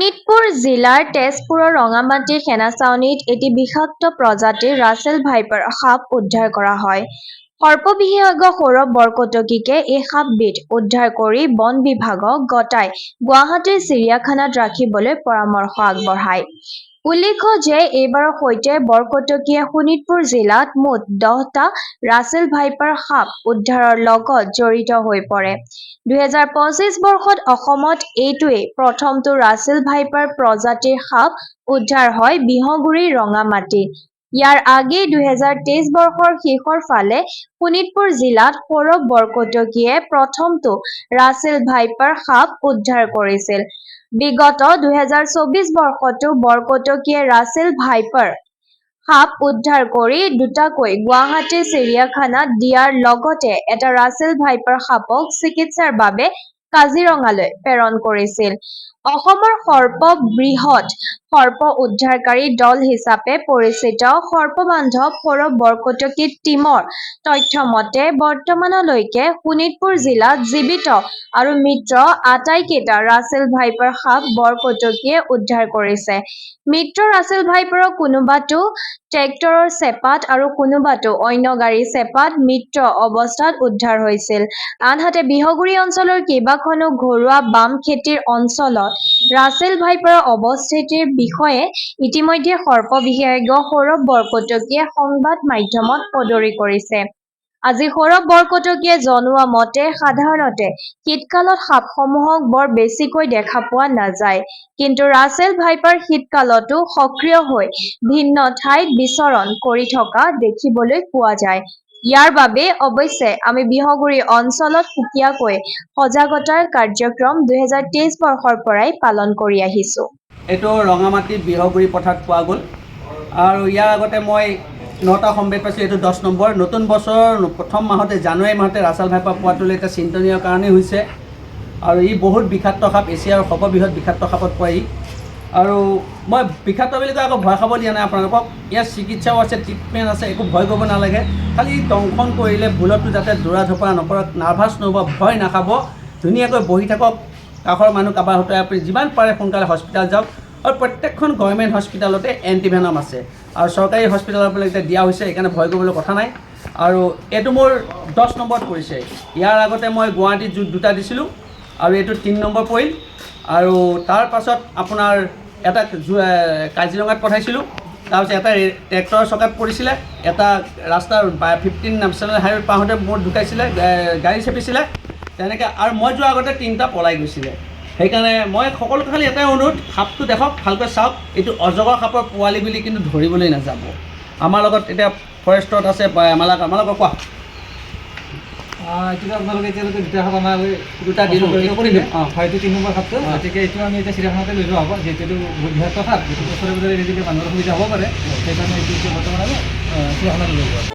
শোণিতপুৰ জিলাৰ তেজপুৰৰ ৰঙামাটি সেনাছাউনীত এটি বিষাক্ত প্ৰজাতিৰ ৰাছেল ভাইপাৰ সাপ উদ্ধাৰ কৰা হয়। সৰ্প বিশেষজ্ঞ সৌৰভ বৰকটকীকে এই সাপবিধ উদ্ধাৰ কৰি বন বিভাগক গতাই গুৱাহাটীৰ চিৰিয়াখানাত ৰাখিবলৈ পৰামৰ্শ আগবঢ়ায়। উল্লেখ্য যে এইবাৰৰ সৈতে বৰকটকীয়ে শোণিতপুৰ জিলাত মুঠ 10টা ৰাছেল ভাইপাৰ সাপ উদ্ধাৰৰ লগত জড়িত হৈ পৰে। 2025 বৰ্ষত অসমত এইটোৱেই প্ৰথমটো ৰাছেল ভাইপাৰ প্ৰজাতিৰ সাপ উদ্ধাৰ হয় বিহগুৰিৰ ৰঙামাটিত। ইয়াৰ আগেয়ে 2023 বৰ্ষৰ শেষৰ ফালে শোণিতপুৰ জিলাত সৌৰভ বৰকটকীয়ে প্ৰথমটো ৰাছেল ভাইপাৰ সাপ উদ্ধাৰ কৰিছিল। বিগত 2024 বৰ্ষতো বৰকটকীয়ে ৰাছেল ভাইপাৰ সাপ উদ্ধাৰ কৰি দুটাকৈ গুৱাহাটী চিৰিয়াখানাত দিয়াৰ লগতে এটা ৰাছেল ভাইপাৰ সাপক চিকিৎসাৰ বাবে কাজিৰঙালৈ প্ৰেৰণ কৰিছিল। অসমৰ সৰ্ববৃহৎ সৰ্প উদ্ধাৰকাৰী দল হিচাপে পৰিচিত সৰ্পবান্ধৱ সৌৰভ বৰকটকী টীমৰ তথ্য মতে বৰ্তমানলৈকে শোণিতপুৰ জিলাত জীৱিত আৰু মৃত আটাইকেইটা ৰাছেল ভাইপাৰ সাপ বৰকটকীয়ে উদ্ধাৰ কৰিছে। মৃত ৰাছেল ভাইপাৰক কোনোবাটো ট্ৰেক্টৰৰ চেপাত আৰু কোনোবাটো অন্য গাড়ীৰ চেপাত মৃত অৱস্থাত উদ্ধাৰ হৈছিল। আনহাতে বিহগুৰি অঞ্চলৰ কেইবাখনো ঘৰুৱা বাম খেতিৰ অঞ্চলত ৰাছেল ভাইপাৰৰ অৱস্থিতিৰ বিষয়ে ইতিমধ্যে সৰ্প বিশেষজ্ঞ সৌৰভ বৰকটকীয়ে সংবাদ মাধ্যমত সদৰি কৰিছে। আজি সৌৰভ বৰকটকীয়ে জনোৱা মতে সাধাৰণতে শীতকালত সাপসমূহক বৰ বেছিকৈ দেখা পোৱা নাযায়। কিন্তু ৰাছেল ভাইপাৰ শীতকালতো সক্ৰিয় হৈ ভিন্ন ঠাইত বিচৰণ কৰি থকা দেখিবলৈ পোৱা যায়। ইয়াৰ বাবে অৱশ্যে আমি বিহগুৰি অঞ্চলত সুকীয়াকৈ সজাগতাৰ কাৰ্যক্ৰম 2023 বৰ্ষৰ পৰাই পালন কৰি আহিছো। এইটো ৰঙামাটি বিহগুৰি পথাৰত পোৱা গ'ল আৰু ইয়াৰ আগতে মই 9টা সম্বেদ পাইছিলোঁ। এইটো 10 নম্বৰ। নতুন বছৰৰ প্ৰথম মাহতে জানুৱাৰী মাহতে ৰাছেল ভাইপাৰ পোৱাটোলৈ এটা চিন্তনীয় কাৰণেই হৈছে আৰু ই বহুত বিষাক্ত সাপ, এছিয়াৰ সৰ্ববৃহৎ বিষাক্ত সাপত পৰে ই। আৰু মই বিষাক্ত বুলি কয় আকৌ ভয় খাব দিয়া নাই আপোনালোকক। ইয়াৰ চিকিৎসাও আছে, ট্ৰিটমেণ্ট আছে, একো ভয় কৰিব নালাগে। খালি দংশন কৰিলে ভুলতো যাতে দৌৰা ধপৰা নকৰক, নাৰ্ভাছ নহ'ব, ভয় নাখাব, ধুনীয়াকৈ বহি থাকক। কাষৰ মানুহ কাৰোবাৰ হতুৱাই আপুনি যিমান পাৰে সোনকালে হস্পিটেল যাওক। আৰু প্ৰত্যেকখন গভৰ্ণমেণ্ট হস্পিটেলতে এণ্টিভেনম আছে আৰু চৰকাৰী হস্পিটেলবিলাক এতিয়া দিয়া হৈছে, সেইকাৰণে ভয় কৰিবলৈ কথা নাই। আৰু এইটো মোৰ 10 নম্বৰত পৰিছে। ইয়াৰ আগতে মই গুৱাহাটীত 2টা দিছিলোঁ আৰু এইটো 3 নম্বৰ পৰিল। আৰু তাৰ পাছত আপোনাৰ এটা কাজিৰঙাত পঠাইছিলোঁ, তাৰপিছত এটা ট্ৰেক্টৰৰ চকাত পৰিছিলে, এটা ৰাস্তাৰ 15 নেশ্যনেল হাইৱেত পাওঁতে মোৰ ঢুকাইছিলে, গাড়ী চেপিছিলে তেনেকৈ। আৰু মই যোৱাৰ আগতে 3টা পলাই গৈছিলে। সেইকাৰণে মই সকলোকে খালি এটাই অনুৰোধ, সাপটো দেখক, ভালকৈ চাওক। এইটো অজগৰ সাপৰ পোৱালি বুলি কিন্তু ধৰিবলৈ নাযাব। আমাৰ লগত এতিয়া ফৰেষ্টত আছে মালাকৰ কোৱা। এইটো আপোনালোকে এতিয়ালৈকে দুটা সাপ আমাৰ দুটা দিলোঁ কৰিলে। হয়তো 3 নম্বৰ সাপটো, গতিকে এইটো আমি এতিয়া চিৰিয়াখানাতে লৈ যোৱা হ'ব। যিহেতু এইটো বিষাক্ত সাপ, যিটো ওচৰে পাজৰে যদি মানুহৰ অসুবিধা হ'ব পাৰে, সেইকাৰণে এইটো বৰ্তমান আমি চিৰিয়াখানাত লৈ যোৱা হ'ব।